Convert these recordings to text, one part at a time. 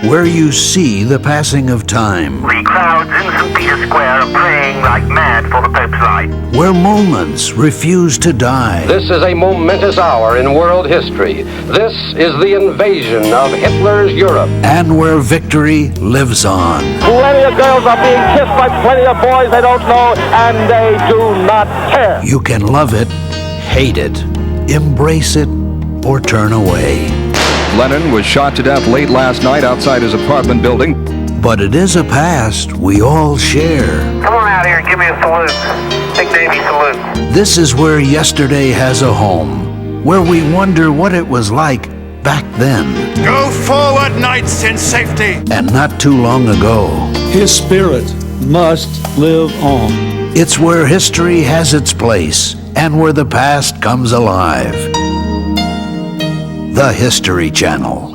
where you see the passing of time. The crowds in St. Peter's Square are praying like mad for the Pope's light. Where moments refuse to die. This is a momentous hour in world history. This is the invasion of Hitler's Europe. And where victory lives on. Plenty of girls are being kissed by plenty of boys they don't know, and they do not care. You can love it, hate it, embrace it, or turn away. Lennon was shot to death late last night outside his apartment building. But it is a past we all share. Come on out here and give me a salute. Big Davy salute. This is where yesterday has a home, where we wonder what it was like back then. Go forward, knights, in safety. And not too long ago. His spirit must live on. It's where history has its place and where the past comes alive. The History Channel.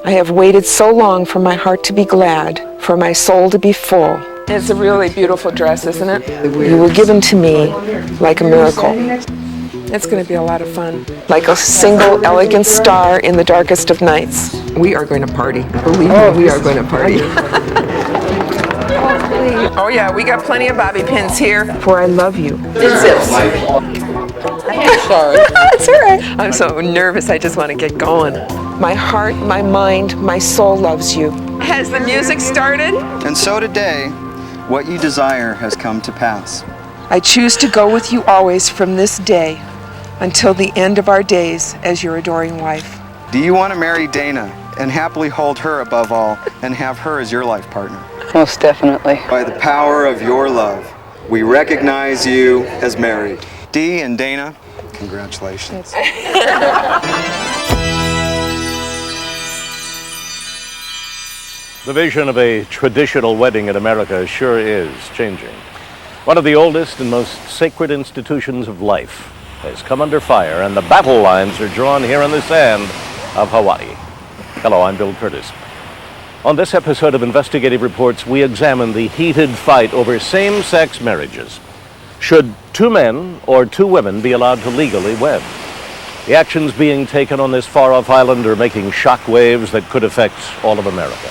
I have waited so long for my heart to be glad, for my soul to be full. It's a really beautiful dress, isn't it? You were given to me like a miracle. It's going to be a lot of fun. Like a single elegant star in the darkest of nights. We are going to party. Believe me, we are going to party. Oh yeah, we got plenty of bobby pins here. For I love you. Insist. I'm sorry. It's all right. I'm so nervous, I just want to get going. My heart, my mind, my soul loves you. Has the music started? And so today, what you desire has come to pass. I choose to go with you always from this day until the end of our days as your adoring wife. Do you want to marry Dana and happily hold her above all and have her as your life partner? Most definitely. By the power of your love, we recognize you as married. Dee and Dana, congratulations. The vision of a traditional wedding in America sure is changing. One of the oldest and most sacred institutions of life has come under fire, and the battle lines are drawn here in the sand of Hawaii. Hello, I'm Bill Curtis. On this episode of Investigative Reports, we examine the heated fight over same-sex marriages. Should two men or two women be allowed to legally wed? The actions being taken on this far-off island are making shockwaves that could affect all of America.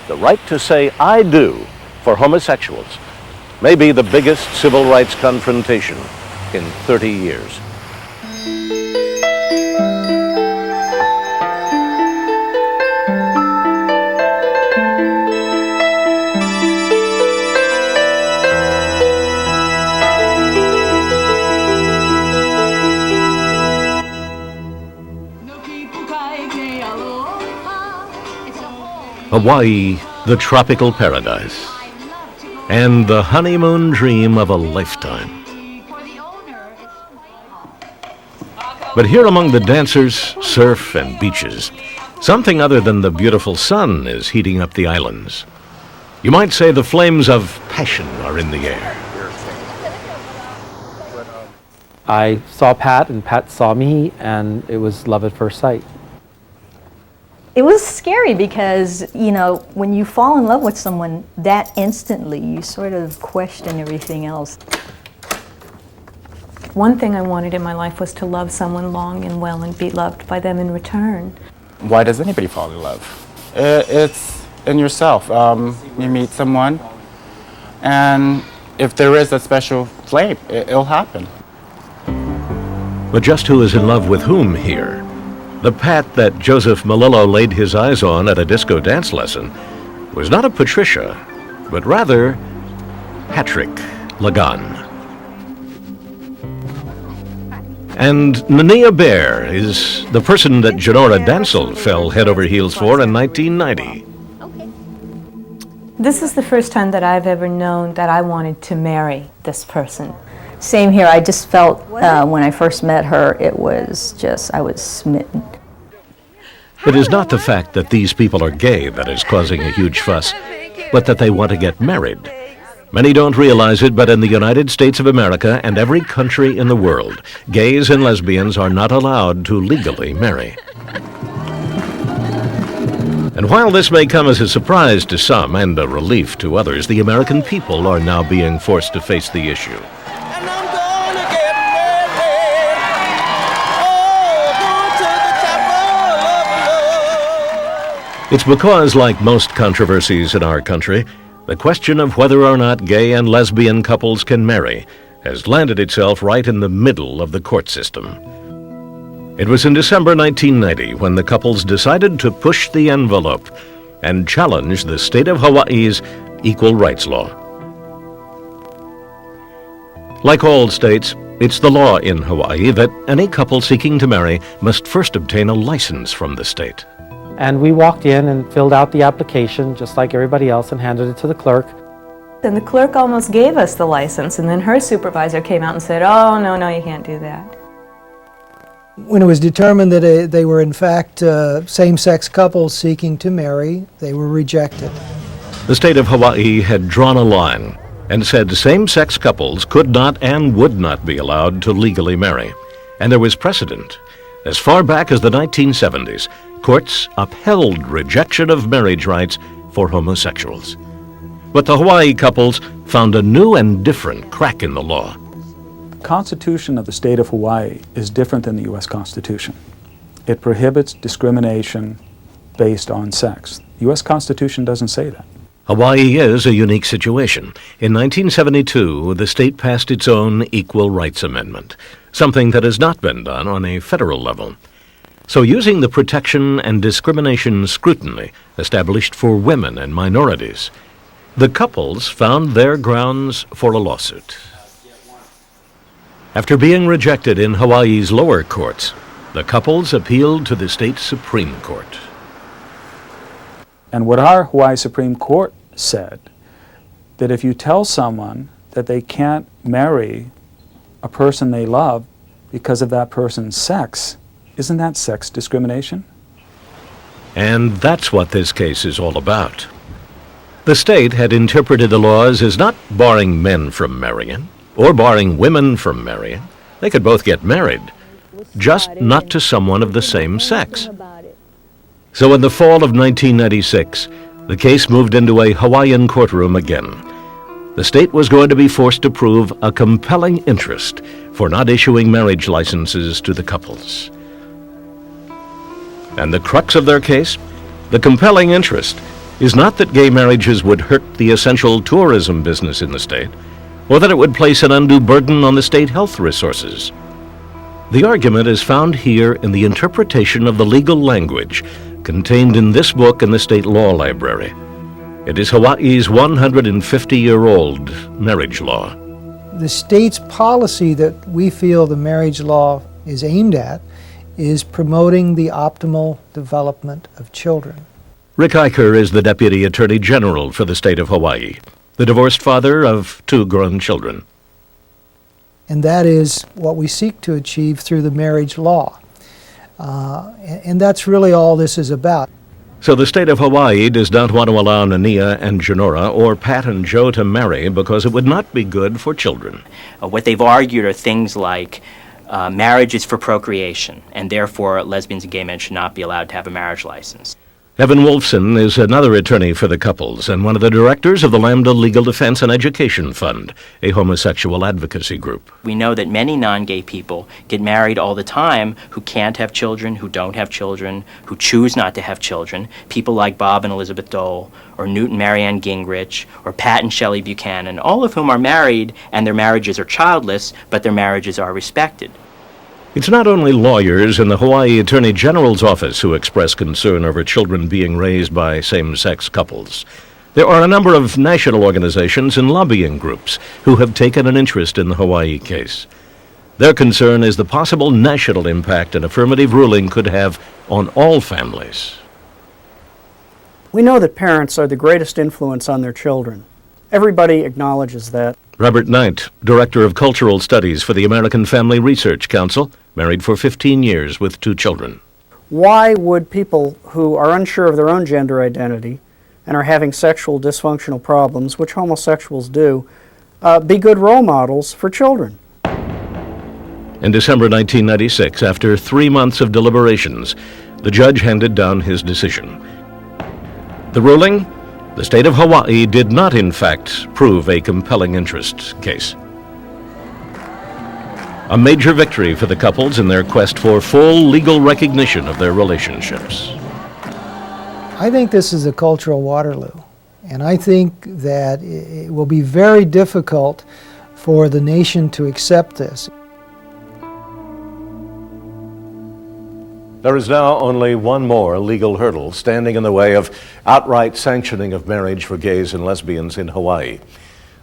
The right to say "I do" for homosexuals may be the biggest civil rights confrontation in 30 years. Hawaii, the tropical paradise, and the honeymoon dream of a lifetime. But here among the dancers, surf, and beaches, something other than the beautiful sun is heating up the islands. You might say the flames of passion are in the air. I saw Pat, and Pat saw me, and it was love at first sight. It was scary because, you know, when you fall in love with someone that instantly, you sort of question everything else. One thing I wanted in my life was to love someone long and well and be loved by them in return. Why does anybody fall in love? It's in yourself. You meet someone, and if there is a special flame, it'll happen. But just who is in love with whom here? The Pat that Joseph Malillo laid his eyes on at a disco dance lesson was not a Patricia, but rather Patrick Lagan. And Nania Bear is the person that Janora Dansel fell head over heels for in 1990. This is the first time that I've ever known that I wanted to marry this person. Same here. I just felt when I first met her, it was just, I was smitten. It is not the fact that these people are gay that is causing a huge fuss, but that they want to get married. Many don't realize it, but in the United States of America and every country in the world, gays and lesbians are not allowed to legally marry. And while this may come as a surprise to some and a relief to others, the American people are now being forced to face the issue. It's because, like most controversies in our country, the question of whether or not gay and lesbian couples can marry has landed itself right in the middle of the court system. It was in December 1990 when the couples decided to push the envelope and challenge the state of Hawaii's equal rights law. Like all states, it's the law in Hawaii that any couple seeking to marry must first obtain a license from the state. And we walked in and filled out the application just like everybody else and handed it to the clerk. And the clerk almost gave us the license, and then her supervisor came out and said, "Oh, no, you can't do that." When it was determined that they were in fact same-sex couples seeking to marry, they were rejected. The state of Hawaii had drawn a line and said same-sex couples could not and would not be allowed to legally marry. And there was precedent. As far back as the 1970s, courts upheld rejection of marriage rights for homosexuals. But the Hawaii couples found a new and different crack in the law. The Constitution of the state of Hawaii is different than the U.S. Constitution. It prohibits discrimination based on sex. The U.S. Constitution doesn't say that. Hawaii is a unique situation. In 1972, the state passed its own Equal Rights Amendment, something that has not been done on a federal level. So using the protection and discrimination scrutiny established for women and minorities, the couples found their grounds for a lawsuit. After being rejected in Hawaii's lower courts, the couples appealed to the state Supreme Court. And what our Hawaii Supreme Court said, that if you tell someone that they can't marry a person they love because of that person's sex, isn't that sex discrimination? And that's what this case is all about. The state had interpreted the laws as not barring men from marrying or barring women from marrying. They could both get married, just not to someone of the same sex. So in the fall of 1996, the case moved into a Hawaiian courtroom again. The state was going to be forced to prove a compelling interest for not issuing marriage licenses to the couples. And the crux of their case, the compelling interest, is not that gay marriages would hurt the essential tourism business in the state, or that it would place an undue burden on the state health resources. The argument is found here in the interpretation of the legal language contained in this book in the State Law Library. It is Hawaii's 150-year-old marriage law. The state's policy that we feel the marriage law is aimed at is promoting the optimal development of children. Rick Eicher is the Deputy Attorney General for the state of Hawaii, the divorced father of 2 grown children. And that is what we seek to achieve through the marriage law. And that's really all this is about. So the state of Hawaii does not want to allow Nania and Janora or Pat and Joe to marry because it would not be good for children. What they've argued are things like marriage is for procreation, and therefore lesbians and gay men should not be allowed to have a marriage license. Evan Wolfson is another attorney for the couples and one of the directors of the Lambda Legal Defense and Education Fund, a homosexual advocacy group. We know that many non-gay people get married all the time who can't have children, who don't have children, who choose not to have children. People like Bob and Elizabeth Dole, or Newt and Marianne Gingrich, or Pat and Shelley Buchanan, all of whom are married and their marriages are childless, but their marriages are respected. It's not only lawyers in the Hawaii Attorney General's office who express concern over children being raised by same-sex couples. There are a number of national organizations and lobbying groups who have taken an interest in the Hawaii case. Their concern is the possible national impact an affirmative ruling could have on all families. We know that parents are the greatest influence on their children. Everybody acknowledges that. Robert Knight, Director of Cultural Studies for the American Family Research Council, married for 15 years with 2 children. Why would people who are unsure of their own gender identity and are having sexual dysfunctional problems, which homosexuals do, be good role models for children? In December 1996, after 3 months of deliberations, the judge handed down his decision. The ruling? The state of Hawaii did not, in fact, prove a compelling interest case. A major victory for the couples in their quest for full legal recognition of their relationships. I think this is a cultural Waterloo, and I think that it will be very difficult for the nation to accept this. There is now only one more legal hurdle standing in the way of outright sanctioning of marriage for gays and lesbians in Hawaii.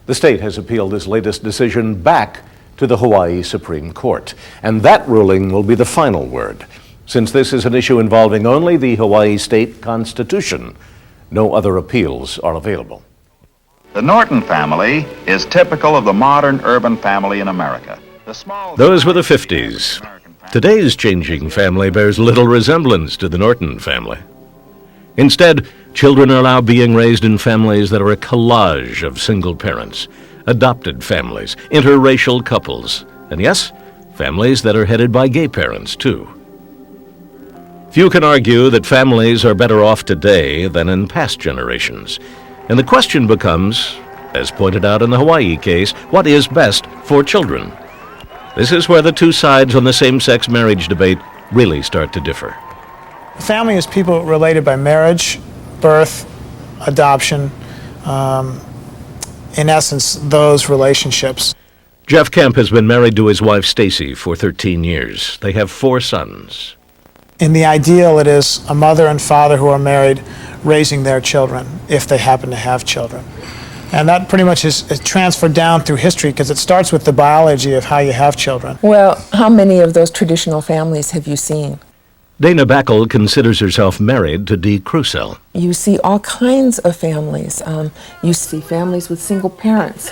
The state has appealed this latest decision back to the Hawaii Supreme Court, and that ruling will be the final word. Since this is an issue involving only the Hawaii state constitution, no other appeals are available. The Norton family is typical of the modern urban family in America. Those were the 50s. Today's changing family bears little resemblance to the Norton family. Instead, children are now being raised in families that are a collage of single parents, adopted families, interracial couples, and yes, families that are headed by gay parents, too. Few can argue that families are better off today than in past generations, and the question becomes, as pointed out in the Hawaii case, what is best for children? This is where the two sides on the same-sex marriage debate really start to differ. Family is people related by marriage, birth, adoption, in essence, those relationships. Jeff Kemp has been married to his wife Stacy for 13 years. They have 4 sons. In the ideal, it is a mother and father who are married raising their children, if they happen to have children. And that pretty much is transferred down through history because it starts with the biology of how you have children. Well, how many of those traditional families have you seen? Dana Backel considers herself married to Dee Crucell. You see all kinds of families. You see families with single parents.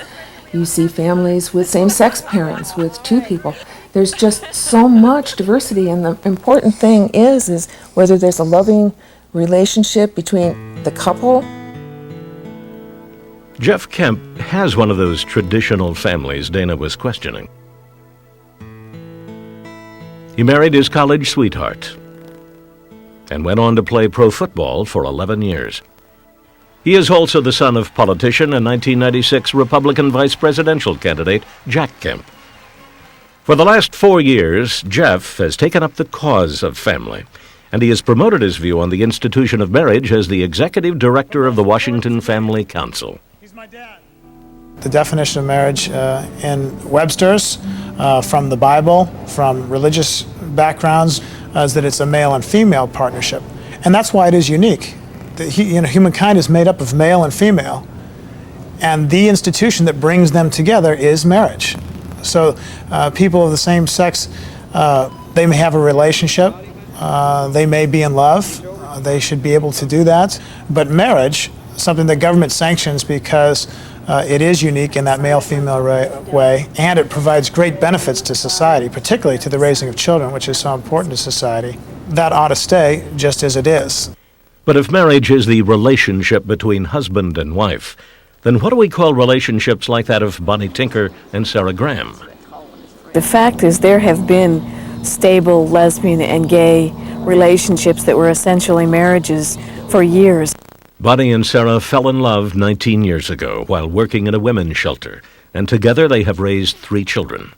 You see families with same-sex parents, with 2 people. There's just so much diversity, and the important thing is whether there's a loving relationship between the couple. Jeff Kemp has one of those traditional families Dana was questioning. He married his college sweetheart and went on to play pro football for 11 years. He is also the son of politician and 1996 Republican vice presidential candidate Jack Kemp. For the last 4 years, Jeff has taken up the cause of family, and he has promoted his view on the institution of marriage as the executive director of the Washington Family Council. The definition of marriage in Webster's, from the Bible, from religious backgrounds, is that it's a male and female partnership. And that's why it is unique. Humankind is made up of male and female, and the institution that brings them together is marriage. So people of the same sex, they may have a relationship, they may be in love, they should be able to do that. But marriage, something that government sanctions because it is unique in that male-female way, and it provides great benefits to society, particularly to the raising of children, which is so important to society. That ought to stay just as it is. But if marriage is the relationship between husband and wife, then what do we call relationships like that of Bonnie Tinker and Sarah Graham? The fact is there have been stable lesbian and gay relationships that were essentially marriages for years. Bonnie and Sarah fell in love 19 years ago while working in a women's shelter, and together they have raised 3 children.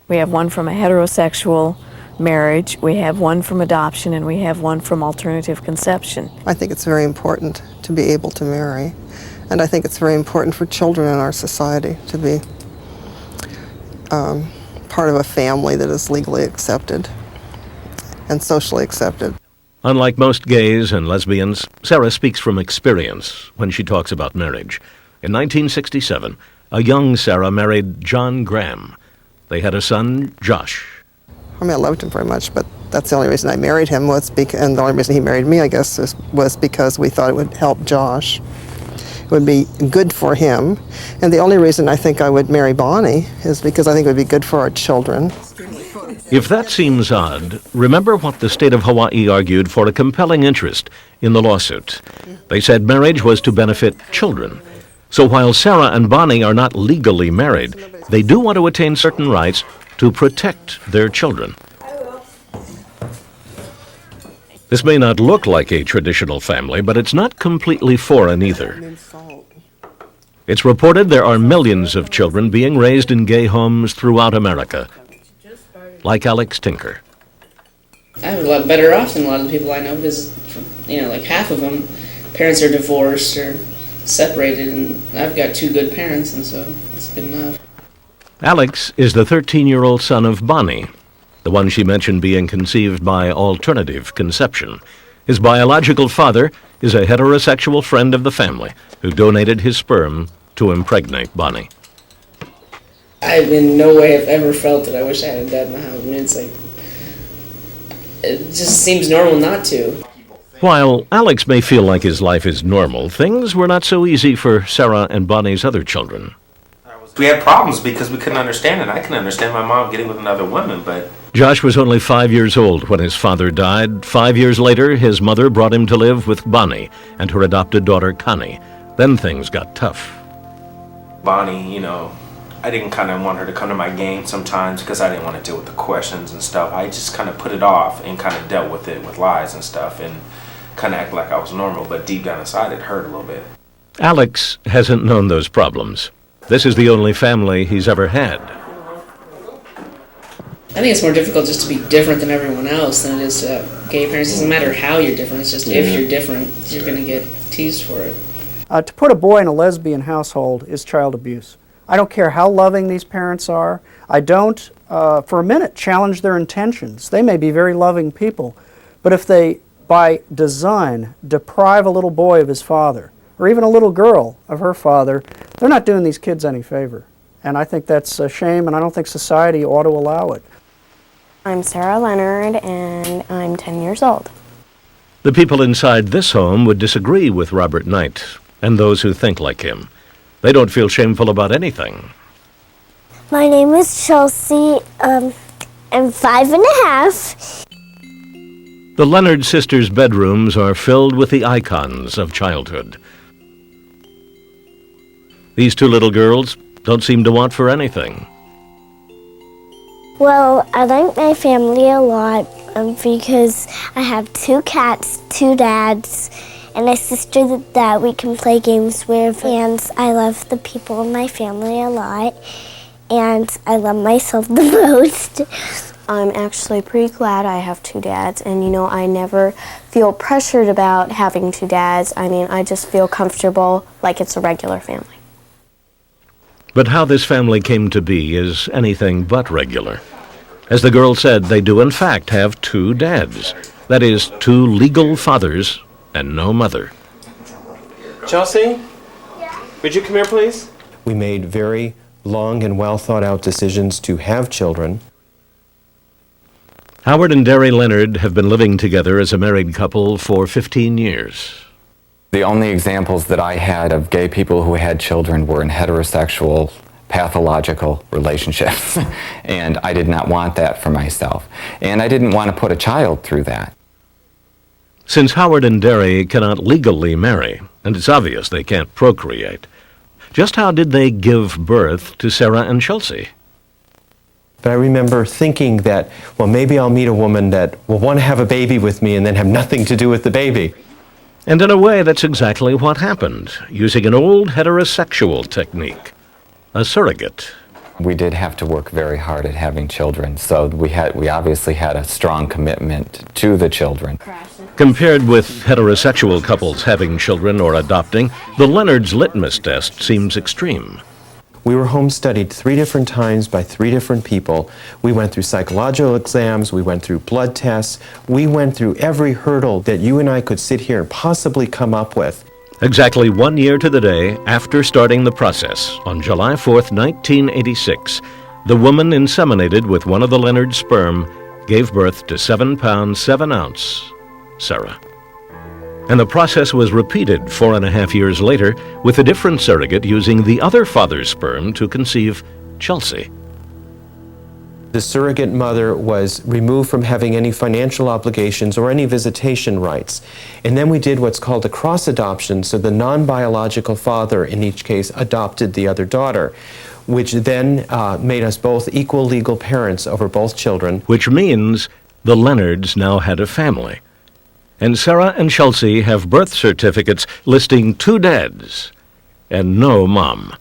We have one from a heterosexual marriage, we have one from adoption, and we have one from alternative conception. I think it's very important to be able to marry, and I think it's very important for children in our society to be part of a family that is legally accepted and socially accepted. Unlike most gays and lesbians, Sarah speaks from experience when she talks about marriage. In 1967, a young Sarah married John Graham. They had a son, Josh. I mean, I loved him very much, but that's the only reason I married him and the only reason he married me, I guess, was because we thought it would help Josh. It would be good for him. And the only reason I think I would marry Bonnie is because I think it would be good for our children. If that seems odd, remember what the state of Hawaii argued for a compelling interest in the lawsuit. They said marriage was to benefit children. So while Sarah and Bonnie are not legally married, they do want to attain certain rights to protect their children. This may not look like a traditional family, but it's not completely foreign either. It's reported there are millions of children being raised in gay homes throughout America, like Alex Tinker. I'm a lot better off than a lot of the people I know because, like half of them, parents are divorced or separated, and I've got two good parents, and so it's good enough. Alex is the 13-year-old son of Bonnie, the one she mentioned being conceived by alternative conception. His biological father is a heterosexual friend of the family who donated his sperm to impregnate Bonnie. I in no way have ever felt that I wish I had a dad in the house. I mean, it's like, it just seems normal not to. While Alex may feel like his life is normal, things were not so easy for Sarah and Bonnie's other children. We had problems because we couldn't understand it. I can understand my mom getting with another woman, but... Josh was only 5 years old when his father died. 5 years later, his mother brought him to live with Bonnie and her adopted daughter, Connie. Then things got tough. Bonnie, I didn't kind of want her to come to my game sometimes because I didn't want to deal with the questions and stuff. I just kind of put it off and kind of dealt with it with lies and stuff and kind of act like I was normal, but deep down inside it hurt a little bit. Alex hasn't known those problems. This is the only family he's ever had. I think it's more difficult just to be different than everyone else than it is to have gay parents. It doesn't matter how you're different, it's just if you're different, you're going to get teased for it. To put a boy in a lesbian household is child abuse. I don't care how loving these parents are. I don't, for a minute, challenge their intentions. They may be very loving people, but if they, by design, deprive a little boy of his father, or even a little girl of her father, they're not doing these kids any favor. And I think that's a shame, and I don't think society ought to allow it. I'm Sarah Leonard, and I'm 10 years old. The people inside this home would disagree with Robert Knight and those who think like him. They don't feel shameful about anything. My name is Chelsea. I'm 5.5. The Leonard sisters' bedrooms are filled with the icons of childhood. These two little girls don't seem to want for anything. Well, I like my family a lot because I have 2 cats, 2 dads, and a sister that we can play games with. And I love the people in my family a lot, and I love myself the most. I'm actually pretty glad I have 2 dads, and I never feel pressured about having 2 dads. I mean, I just feel comfortable like it's a regular family. But how this family came to be is anything but regular. As the girl said, they do in fact have 2 dads. That is, 2 legal fathers and no mother. Chelsea? Would you come here, please? We made very long and well thought out decisions to have children. Howard and Derry Leonard have been living together as a married couple for 15 years. The only examples that I had of gay people who had children were in heterosexual, pathological relationships. And I did not want that for myself. And I didn't want to put a child through that. Since Howard and Derry cannot legally marry, and it's obvious they can't procreate, just how did they give birth to Sarah and Chelsea? But I remember thinking that, well, maybe I'll meet a woman that will want to have a baby with me and then have nothing to do with the baby. And in a way, that's exactly what happened, using an old heterosexual technique, a surrogate. We did have to work very hard at having children, so we obviously had a strong commitment to the children. Compared with heterosexual couples having children or adopting, the Leonard's litmus test seems extreme. We were home studied 3 different times by 3 different people. We went through psychological exams, we went through blood tests, we went through every hurdle that you and I could sit here and possibly come up with. Exactly 1 year to the day after starting the process, on July 4th, 1986, the woman inseminated with one of the Leonard's sperm gave birth to 7 pound 7 ounce Sarah. And the process was repeated 4.5 years later with a different surrogate using the other father's sperm to conceive Chelsea. The surrogate mother was removed from having any financial obligations or any visitation rights. And then we did what's called a cross-adoption, so the non-biological father in each case adopted the other daughter, which then made us both equal legal parents over both children. Which means the Leonards now had a family. And Sarah and Chelsea have birth certificates listing 2 dads and no mom.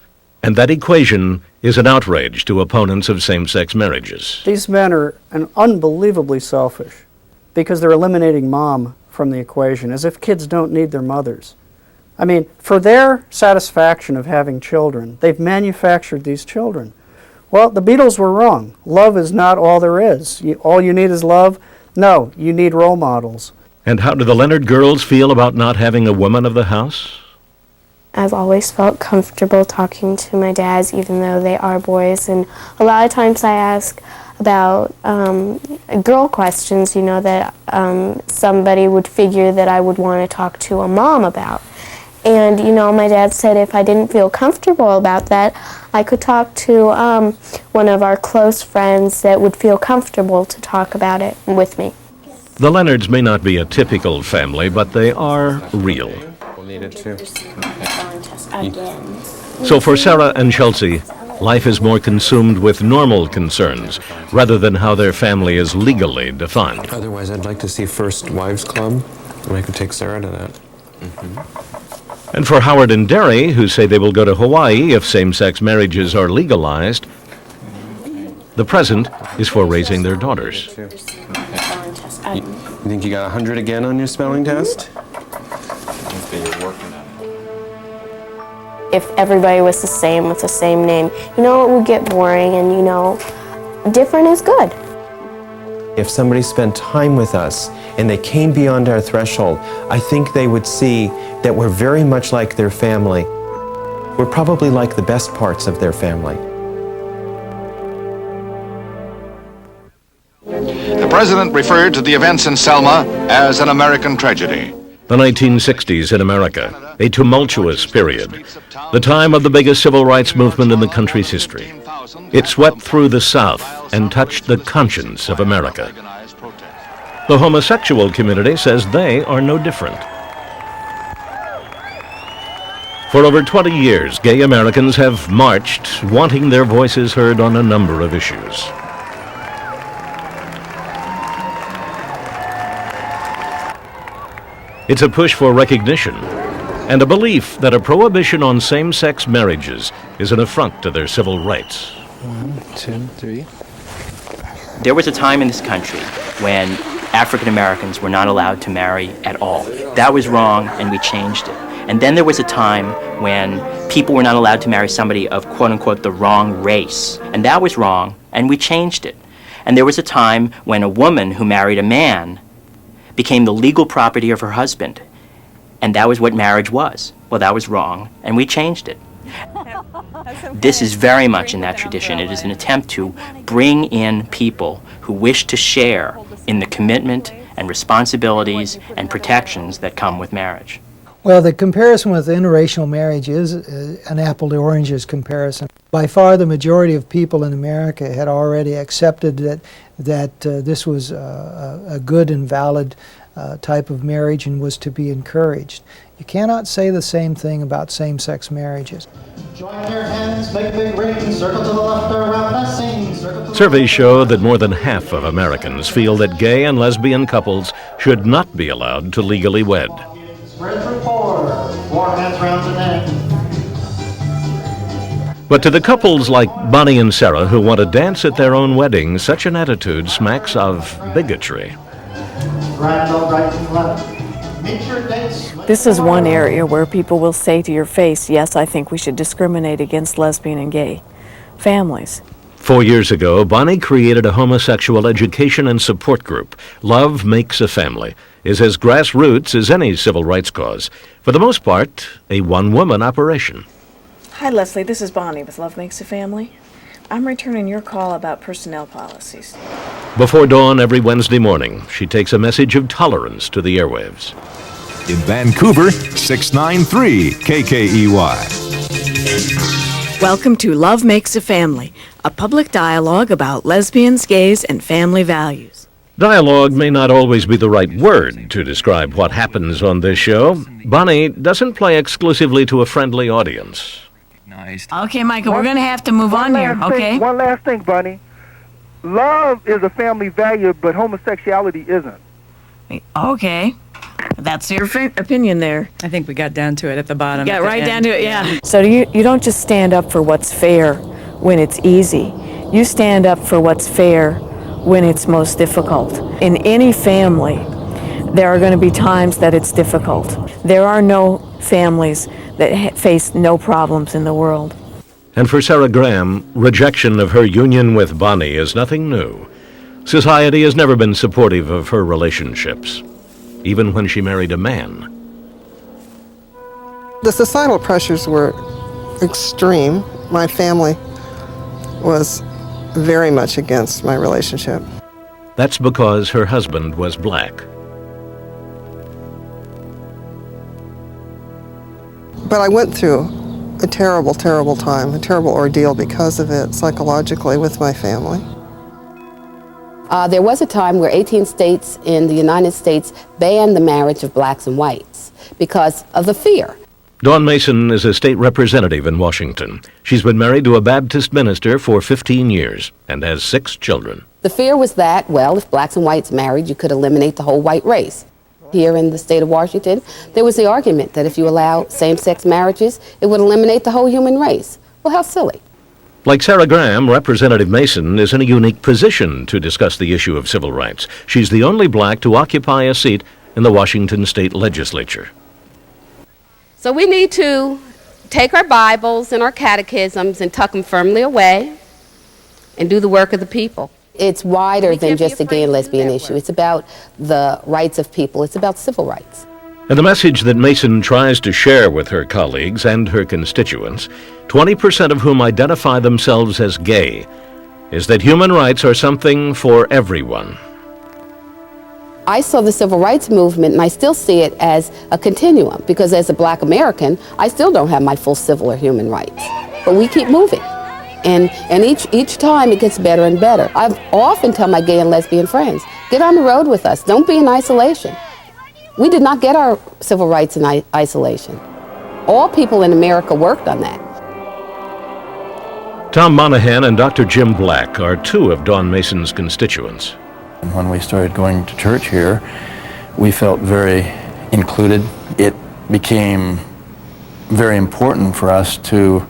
And that equation is an outrage to opponents of same-sex marriages. These men are unbelievably selfish because they're eliminating mom from the equation, as if kids don't need their mothers. I mean, for their satisfaction of having children, they've manufactured these children. Well, the Beatles were wrong. Love is not all there is. All you need is love? No, you need role models. And how do the Leonard girls feel about not having a woman of the house? I've always felt comfortable talking to my dads, even though they are boys. And a lot of times I ask about girl questions, that somebody would figure that I would want to talk to a mom about. And, my dad said if I didn't feel comfortable about that, I could talk to one of our close friends that would feel comfortable to talk about it with me. The Leonards may not be a typical family, but they are real. We'll need it too. So for Sarah and Chelsea, life is more consumed with normal concerns rather than how their family is legally defined. Otherwise, I'd like to see First Wives Club, and I could take Sarah to that. And for Howard and Derry, who say they will go to Hawaii if same-sex marriages are legalized, the present is for raising their daughters. You think you got 100 again on your spelling test? If everybody was the same with the same name, it would get boring, and different is good. If somebody spent time with us and they came beyond our threshold, I think they would see that we're very much like their family. We're probably like the best parts of their family. The president referred to the events in Selma as an American tragedy. The 1960s in America, a tumultuous period, the time of the biggest civil rights movement in the country's history. It swept through the South and touched the conscience of America. The homosexual community says they are no different. For over 20 years, gay Americans have marched, wanting their voices heard on a number of issues. It's a push for recognition and a belief that a prohibition on same-sex marriages is an affront to their civil rights. 1, 2, 3. There was a time in this country when African Americans were not allowed to marry at all. That was wrong, and we changed it. And then there was a time when people were not allowed to marry somebody of quote-unquote the wrong race. And that was wrong, and we changed it. And there was a time when a woman who married a man became the legal property of her husband. And that was what marriage was. Well, that was wrong, and we changed it. This is very much in that tradition. It is an attempt to bring in people who wish to share in the commitment and responsibilities and protections that come with marriage. Well, the comparison with interracial marriage is an apple to oranges comparison. By far, the majority of people in America had already accepted that this was a good and valid type of marriage and was to be encouraged. You cannot say the same thing about same-sex marriages. Join your hands, make a big ring, circle to the left or around us, sing, circle to the Surveys show that more than half of Americans feel that gay and lesbian couples should not be allowed to legally wed. spread through four hands round the neck. But to the couples like Bonnie and Sarah who want to dance at their own wedding, such an attitude smacks of bigotry. Right and left. Meet your dates. This is one area where people will say to your face, yes, I think we should discriminate against lesbian and gay families. 4 years ago, Bonnie created a homosexual education and support group. Love Makes a Family is as grassroots as any civil rights cause. For the most part, a one-woman operation. Hi, Leslie. This is Bonnie with Love Makes a Family. I'm returning your call about personnel policies. Before dawn every Wednesday morning, she takes a message of tolerance to the airwaves. In Vancouver, 693 KKEY. Welcome to Love Makes a Family, a public dialogue about lesbians, gays, and family values. Dialogue may not always be the right word to describe what happens on this show. Bonnie doesn't play exclusively to a friendly audience. Okay, Michael, we're going to have to move on here, okay? One last thing, Bunny. Love is a family value, but homosexuality isn't. Okay. That's your opinion there. I think we got down to it at the bottom. Got right down to it, yeah. So you don't just stand up for what's fair when it's easy. You stand up for what's fair when it's most difficult. In any family, there are going to be times that it's difficult. There are no families that face no problems in the world. And for Sarah Graham, rejection of her union with Bonnie is nothing new. Society has never been supportive of her relationships, even when she married a man. The societal pressures were extreme. My family was very much against my relationship. That's because her husband was black. But I went through a terrible, terrible time, a terrible ordeal because of it, psychologically, with my family. There was a time where 18 states in the United States banned the marriage of blacks and whites because of the fear. Dawn Mason is a state representative in Washington. She's been married to a Baptist minister for 15 years and has 6 children. The fear was that, well, if blacks and whites married, you could eliminate the whole white race. Here in the state of Washington, there was the argument that if you allow same-sex marriages, it would eliminate the whole human race. Well, how silly. Like Sarah Graham, Representative Mason is in a unique position to discuss the issue of civil rights. She's the only black to occupy a seat in the Washington state legislature. So we need to take our Bibles and our catechisms and tuck them firmly away and do the work of the people. It's wider than just a gay and lesbian issue. It's about the rights of people. It's about civil rights. And the message that Mason tries to share with her colleagues and her constituents, 20% of whom identify themselves as gay, is that human rights are something for everyone. I saw the civil rights movement, and I still see it as a continuum, because as a black American, I still don't have my full civil or human rights. But we keep moving. And each time it gets better and better. I've often tell my gay and lesbian friends, get on the road with us. Don't be in isolation. We did not get our civil rights in isolation. All people in America worked on that. Tom Monahan and Dr. Jim Black are 2 of Dawn Mason's constituents. When we started going to church here, we felt very included. It became very important for us to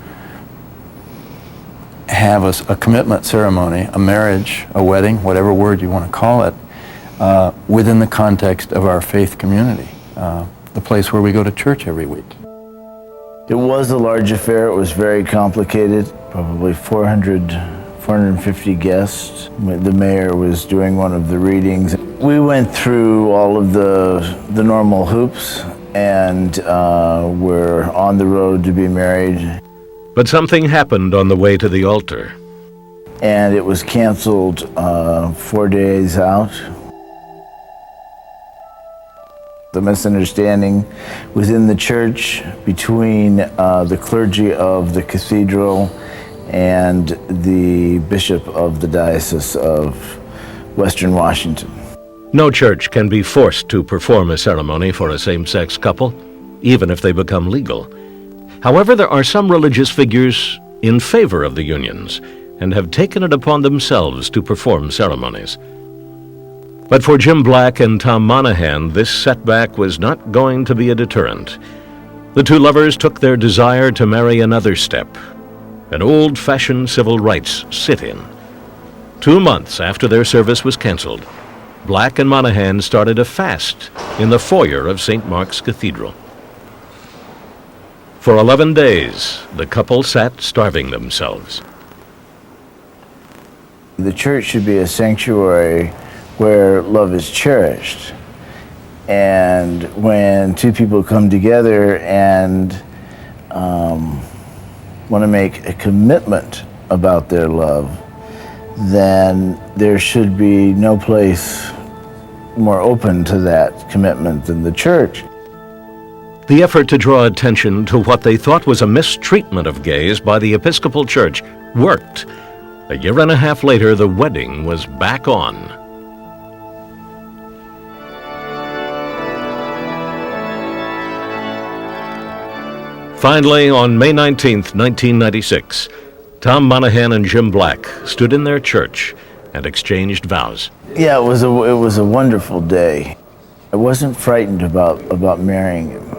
have a commitment ceremony, a marriage, a wedding, whatever word you want to call it, within the context of our faith community, the place where we go to church every week. It was a large affair. It was very complicated, probably 450 guests. The mayor was doing one of the readings. We went through all of the normal hoops, and we're on the road to be married. But something happened on the way to the altar. And it was canceled 4 days out. The misunderstanding within the church between the clergy of the cathedral and the bishop of the Diocese of Western Washington. No church can be forced to perform a ceremony for a same-sex couple, even if they become legal. However, there are some religious figures in favor of the unions and have taken it upon themselves to perform ceremonies. But for Jim Black and Tom Monahan, this setback was not going to be a deterrent. The 2 lovers took their desire to marry another step, an old-fashioned civil rights sit-in. 2 months after their service was canceled, Black and Monahan started a fast in the foyer of St. Mark's Cathedral. For 11 days, the couple sat starving themselves. The church should be a sanctuary where love is cherished. And when 2 people come together and want to make a commitment about their love, then there should be no place more open to that commitment than the church. The effort to draw attention to what they thought was a mistreatment of gays by the Episcopal Church worked. A year and a half later, the wedding was back on. Finally, on May 19th, 1996, Tom Monahan and Jim Black stood in their church and exchanged vows. Yeah, it was a wonderful day. I wasn't frightened about marrying him.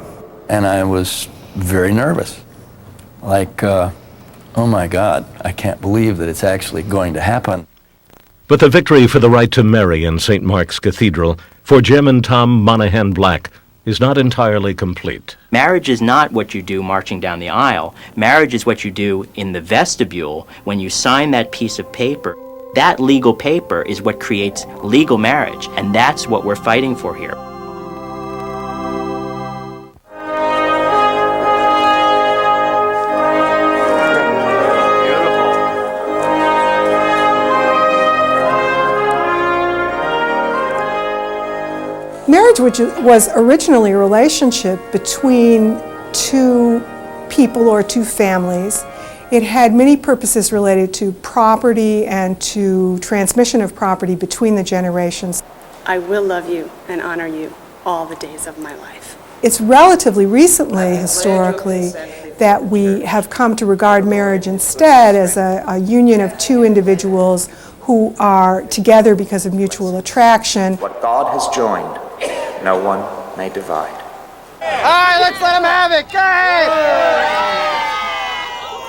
And I was very nervous. Like, oh my God, I can't believe that it's actually going to happen. But the victory for the right to marry in St. Mark's Cathedral for Jim and Tom Monahan Black is not entirely complete. Marriage is not what you do marching down the aisle. Marriage is what you do in the vestibule when you sign that piece of paper. That legal paper is what creates legal marriage, and that's what we're fighting for here. Marriage, which was originally a relationship between two people or two families, it had many purposes related to property and to transmission of property between the generations. I will love you and honor you all the days of my life. It's relatively recently, historically, that we have come to regard marriage instead as a union of two individuals who are together because of mutual attraction. What God has joined, no one may divide. All right, let's let him have it. Go ahead.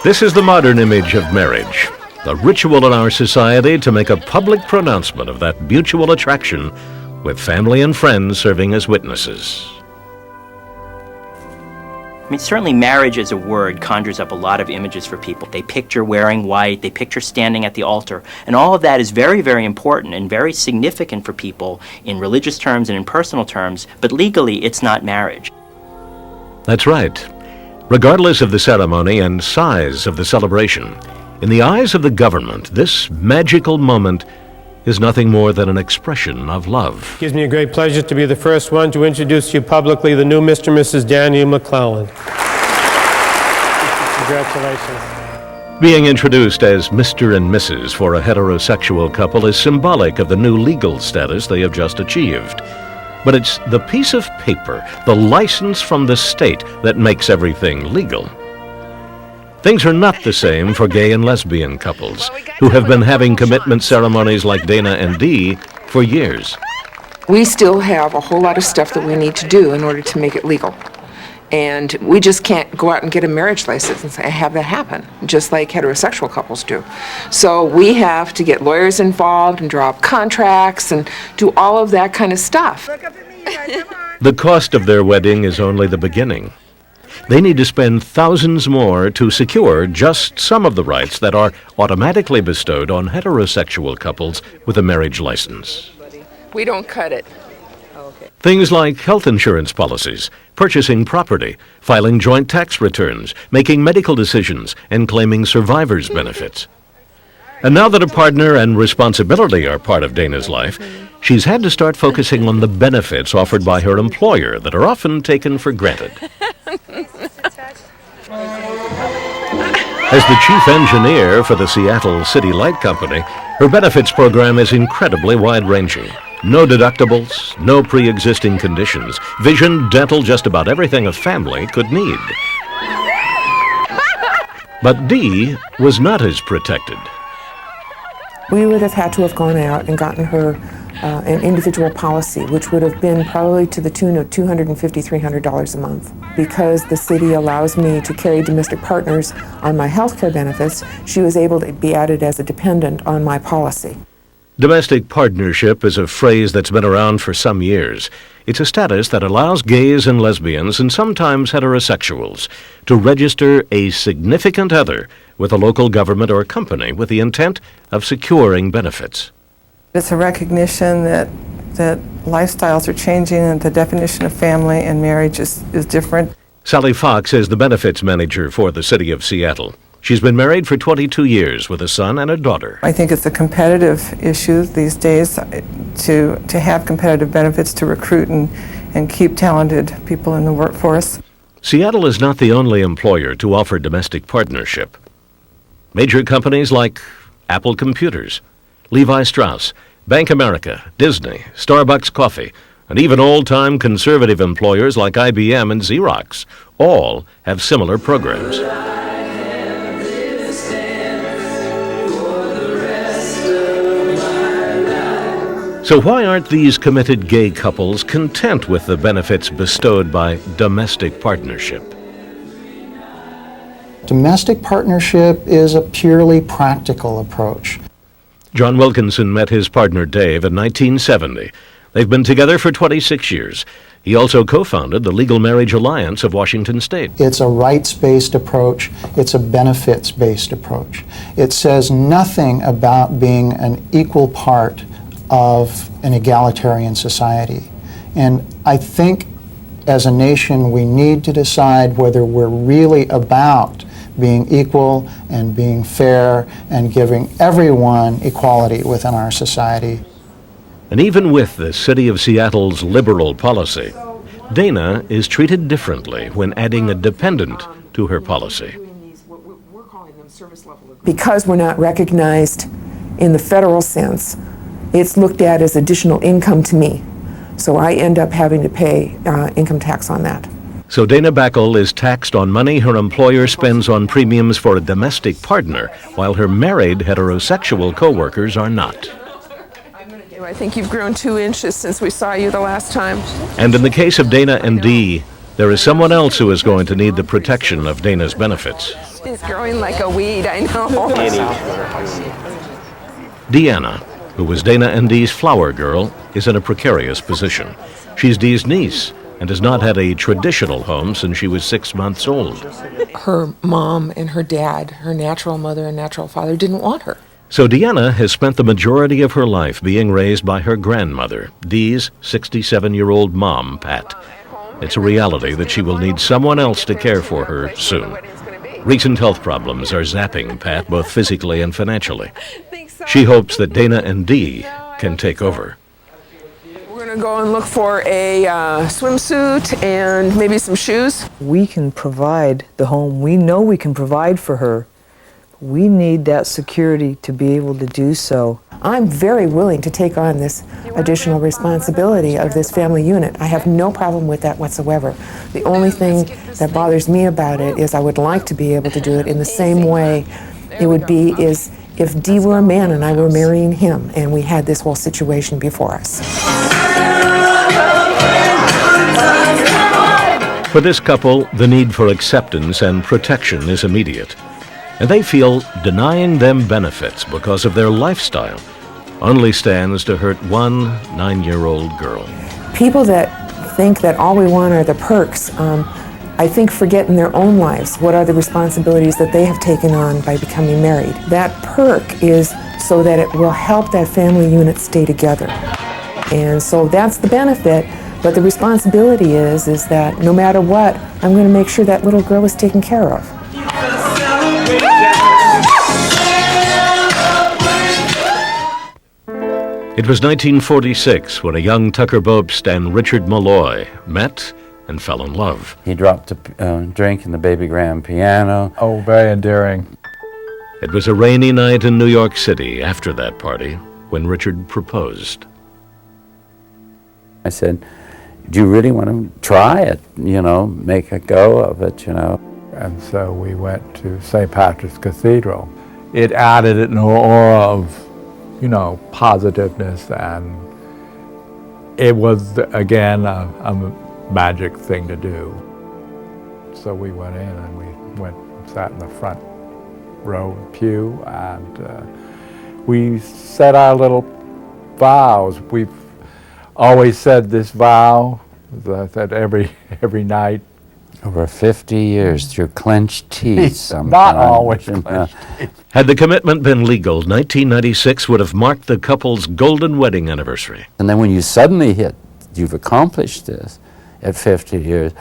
This is the modern image of marriage, the ritual in our society to make a public pronouncement of that mutual attraction, with family and friends serving as witnesses. I mean, certainly marriage as a word conjures up a lot of images for people. They picture wearing white, they picture standing at the altar, and all of that is very, very important and very significant for people in religious terms and in personal terms, but legally it's not marriage. That's right. Regardless of the ceremony and size of the celebration, in the eyes of the government, this magical moment is nothing more than an expression of love. It gives me a great pleasure to be the first one to introduce to you publicly the new Mr. and Mrs. Daniel McClellan. Congratulations. Being introduced as Mr. and Mrs. for a heterosexual couple is symbolic of the new legal status they have just achieved. But it's the piece of paper, the license from the state, that makes everything legal. Things are not the same for gay and lesbian couples, who have been having commitment ceremonies like Dana and Dee for years. We still have a whole lot of stuff that we need to do in order to make it legal. And we just can't go out and get a marriage license and have that happen, just like heterosexual couples do. So we have to get lawyers involved and draw up contracts and do all of that kind of stuff. The cost of their wedding is only the beginning. They need to spend thousands more to secure just some of the rights that are automatically bestowed on heterosexual couples with a marriage license. We don't cut it. Things like health insurance policies, purchasing property, filing joint tax returns, making medical decisions, and claiming survivor's benefits. And now that a partner and responsibility are part of Dana's life, she's had to start focusing on the benefits offered by her employer that are often taken for granted. As the chief engineer for the Seattle City Light Company, her benefits program is incredibly wide-ranging. No deductibles, no pre-existing conditions, vision, dental, just about everything a family could need. But Dee was not as protected. We would have had to have gone out and gotten her an individual policy, which would have been probably to the tune of $250, $300 a month. Because the city allows me to carry domestic partners on my health care benefits, she was able to be added as a dependent on my policy. Domestic partnership is a phrase that's been around for some years. It's a status that allows gays and lesbians, and sometimes heterosexuals, to register a significant other with a local government or company with the intent of securing benefits. It's a recognition that lifestyles are changing and the definition of family and marriage is different. Sally Fox is the benefits manager for the city of Seattle. She's been married for 22 years with a son and a daughter. I think it's a competitive issue these days to have competitive benefits to recruit and keep talented people in the workforce. Seattle is not the only employer to offer domestic partnership. Major companies like Apple Computers, Levi Strauss, Bank America, Disney, Starbucks Coffee, and even old-time conservative employers like IBM and Xerox all have similar programs. So why aren't these committed gay couples content with the benefits bestowed by domestic partnership? Domestic partnership is a purely practical approach. John Wilkinson met his partner Dave in 1970. They've been together for 26 years. He also co-founded the Legal Marriage Alliance of Washington State. It's a rights-based approach. It's a benefits-based approach. It says nothing about being an equal part of an egalitarian society. And I think as a nation we need to decide whether we're really about being equal and being fair and giving everyone equality within our society. And even with the City of Seattle's liberal policy, Dana is treated differently when adding a dependent to her policy. Because we're not recognized in the federal sense, it's looked at as additional income to me. So I end up having to pay income tax on that. So Dana Backel is taxed on money her employer spends on premiums for a domestic partner, while her married heterosexual co-workers are not. I think you've grown 2 inches since we saw you the last time. And in the case of Dana and Dee, there is someone else who is going to need the protection of Dana's benefits. She's growing like a weed, I know. Deanna, who was Dana and Dee's flower girl, is in a precarious position. She's Dee's niece and has not had a traditional home since she was 6 months old. Her mom and her dad, her natural mother and natural father, didn't want her. So Deanna has spent the majority of her life being raised by her grandmother, Dee's 67-year-old mom, Pat. It's a reality that she will need someone else to care for her soon. Recent health problems are zapping Pat both physically and financially. She hopes that Dana and Dee can take over. We're going to go and look for a swimsuit and maybe some shoes. We can provide the home. We know we can provide for her. We need that security to be able to do so. I'm very willing to take on this additional responsibility of this family unit. I have no problem with that whatsoever. The only thing that bothers me about it is I would like to be able to do it in the same way it would be is if Dee were a man and I were marrying him and we had this whole situation before us. For this couple, the need for acceptance and protection is immediate. And they feel denying them benefits because of their lifestyle only stands to hurt one 9-year-old girl. People that think that all we want are the perks, I think forget in their own lives what are the responsibilities that they have taken on by becoming married. That perk is so that it will help that family unit stay together. And so that's the benefit, but the responsibility is that no matter what, I'm going to make sure that little girl is taken care of. It was 1946 when a young Tucker Bobst and Richard Malloy met and fell in love. He dropped a drink in the baby grand piano. Oh, very endearing. It was a rainy night in New York City after that party when Richard proposed. I said, do you really want to try it, make a go of it, And so we went to St. Patrick's Cathedral. It added an aura of positiveness, and it was, again, a magic thing to do. So we went in and we sat in the front row pew, and we said our little vows. We've always said this vow that every night. Over 50 years through clenched teeth. Not always clenched teeth. Had the commitment been legal, 1996 would have marked the couple's golden wedding anniversary. And then when you suddenly hit, you've accomplished this at 50 years,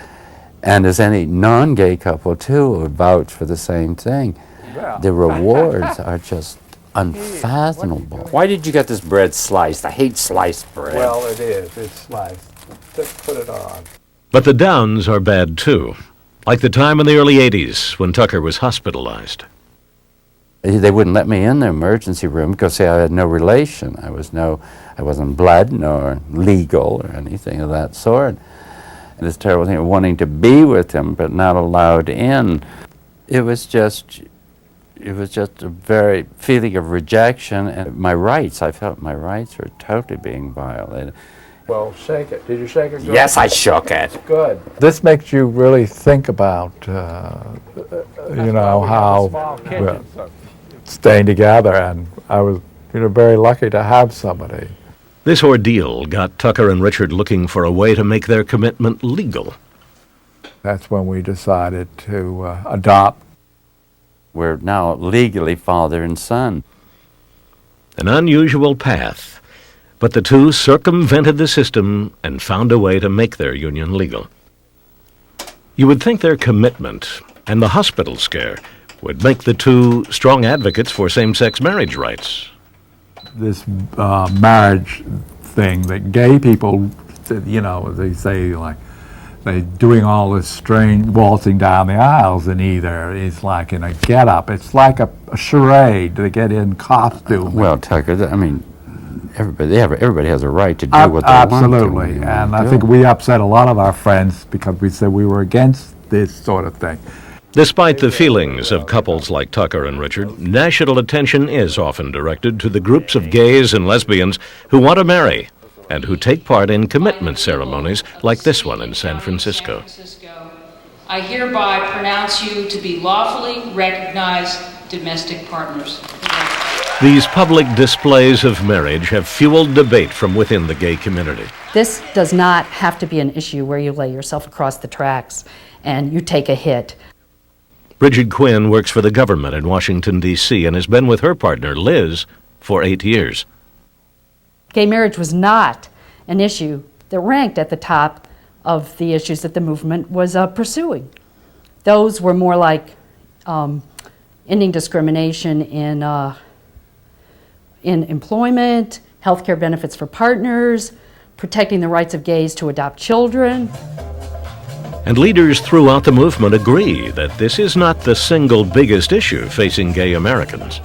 and as any non-gay couple too would vouch for the same thing, The rewards are just unfathomable. Why did you get this bread sliced? I hate sliced bread. Well, it is. It's sliced. Just put it on. But the downs are bad too, like the time in the early 80s when Tucker was hospitalized. They wouldn't let me in the emergency room because I had no relation. I wasn't blood nor legal or anything of that sort. And this terrible thing of wanting to be with him but not allowed in. It was just a very feeling of rejection and my rights. I felt my rights were totally being violated. Well, shake it. Did you shake it? Yes, I shook it. Good. This makes you really think about, how we're staying together, and I was, very lucky to have somebody. This ordeal got Tucker and Richard looking for a way to make their commitment legal. That's when we decided to adopt. We're now legally father and son. An unusual path, but the two circumvented the system and found a way to make their union legal. You would think their commitment and the hospital scare would make the two strong advocates for same-sex marriage rights. This marriage thing that gay people, they say, like, they're doing all this strange waltzing down the aisles, and either it's like in a get-up. It's like a charade. They get in costume. Well, Tucker, everybody has a right to do what they absolutely. want to. Absolutely, and I think we upset a lot of our friends because we said we were against this sort of thing. Despite the feelings of couples like Tucker and Richard, national attention is often directed to the groups of gays and lesbians who want to marry and who take part in commitment ceremonies like this one in San Francisco. I hereby pronounce you to be lawfully recognized domestic partners. These public displays of marriage have fueled debate from within the gay community. This does not have to be an issue where you lay yourself across the tracks and you take a hit. Bridget Quinn works for the government in Washington, D.C., and has been with her partner, Liz, for 8 years. Gay marriage was not an issue that ranked at the top of the issues that the movement was pursuing. Those were more like ending discrimination in employment, health care benefits for partners, protecting the rights of gays to adopt children. And leaders throughout the movement agree that this is not the single biggest issue facing gay Americans.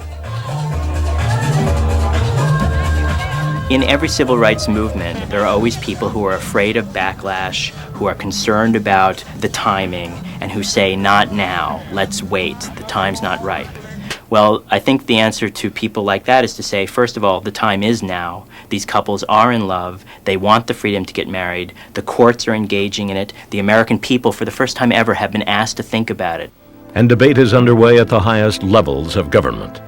In every civil rights movement, there are always people who are afraid of backlash, who are concerned about the timing, and who say, not now, let's wait, the time's not ripe. Well, I think the answer to people like that is to say, first of all, the time is now. These couples are in love. They want the freedom to get married. The courts are engaging in it. The American people, for the first time ever, have been asked to think about it. And debate is underway at the highest levels of government.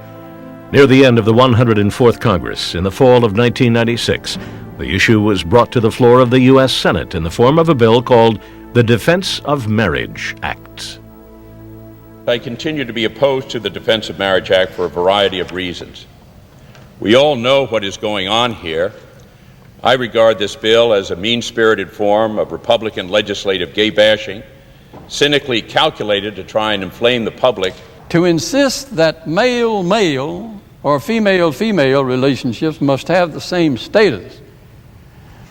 Near the end of the 104th Congress, in the fall of 1996, the issue was brought to the floor of the U.S. Senate in the form of a bill called the Defense of Marriage Act. I continue to be opposed to the Defense of Marriage Act for a variety of reasons. We all know what is going on here. I regard this bill as a mean-spirited form of Republican legislative gay bashing, cynically calculated to try and inflame the public. To insist that male-male or female-female relationships must have the same status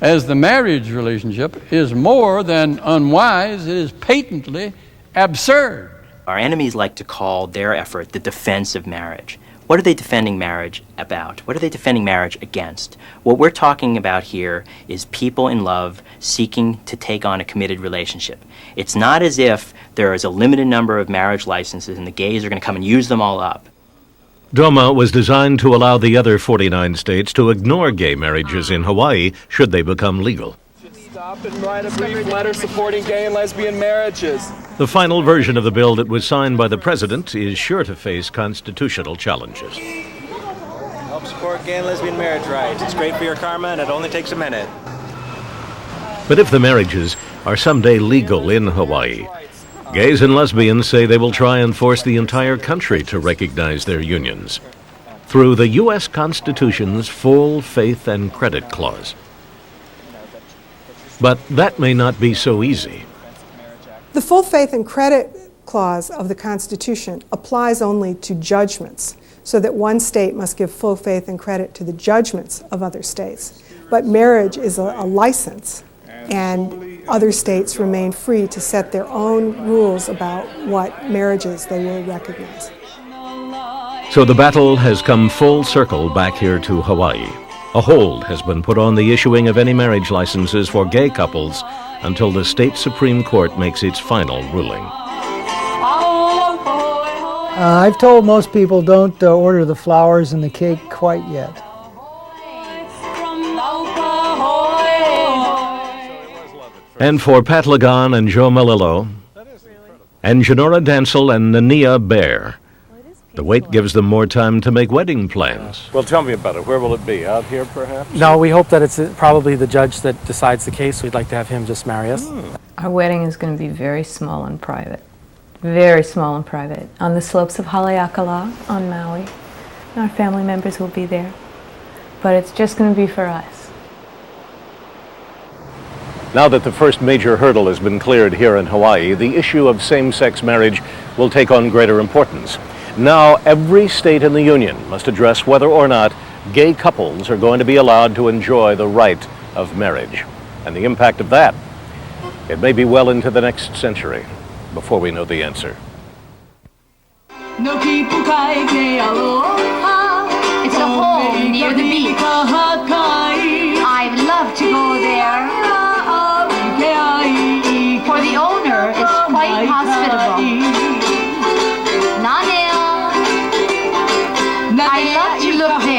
as the marriage relationship is more than unwise. It is patently absurd. Our enemies like to call their effort the defense of marriage. What are they defending marriage about? What are they defending marriage against? What we're talking about here is people in love seeking to take on a committed relationship. It's not as if there is a limited number of marriage licenses and the gays are going to come and use them all up. DOMA was designed to allow the other 49 states to ignore gay marriages in Hawaii should they become legal. Stop and write a brief letter supporting gay and lesbian marriages. The final version of the bill that was signed by the president is sure to face constitutional challenges. Help support gay and lesbian marriage rights. It's great for your karma and it only takes a minute. But if the marriages are someday legal in Hawaii, gays and lesbians say they will try and force the entire country to recognize their unions through the U.S. Constitution's full faith and credit clause. But that may not be so easy. The full faith and credit clause of the Constitution applies only to judgments, so that one state must give full faith and credit to the judgments of other states. But marriage is a license, and other states remain free to set their own rules about what marriages they will recognize. So the battle has come full circle back here to Hawaii. A hold has been put on the issuing of any marriage licenses for gay couples until the state Supreme Court makes its final ruling. I've told most people don't order the flowers and the cake quite yet. And for Pat Lagan and Joe Malillo, and Janora Dancel and Nania Bear, the wait gives them more time to make wedding plans. Well, tell me about it. Where will it be? Out here, perhaps? No, we hope that it's probably the judge that decides the case. We'd like to have him just marry us. Our wedding is going to be very small and private. Very small and private. On the slopes of Haleakala on Maui. Our family members will be there. But it's just going to be for us. Now that the first major hurdle has been cleared here in Hawaii, the issue of same-sex marriage will take on greater importance. Now every state in the Union must address whether or not gay couples are going to be allowed to enjoy the right of marriage. And the impact of that, it may be well into the next century before we know the answer. It's a home near the beach. I'd love to go there. For the owner, it's quite hospitable. I love to look there.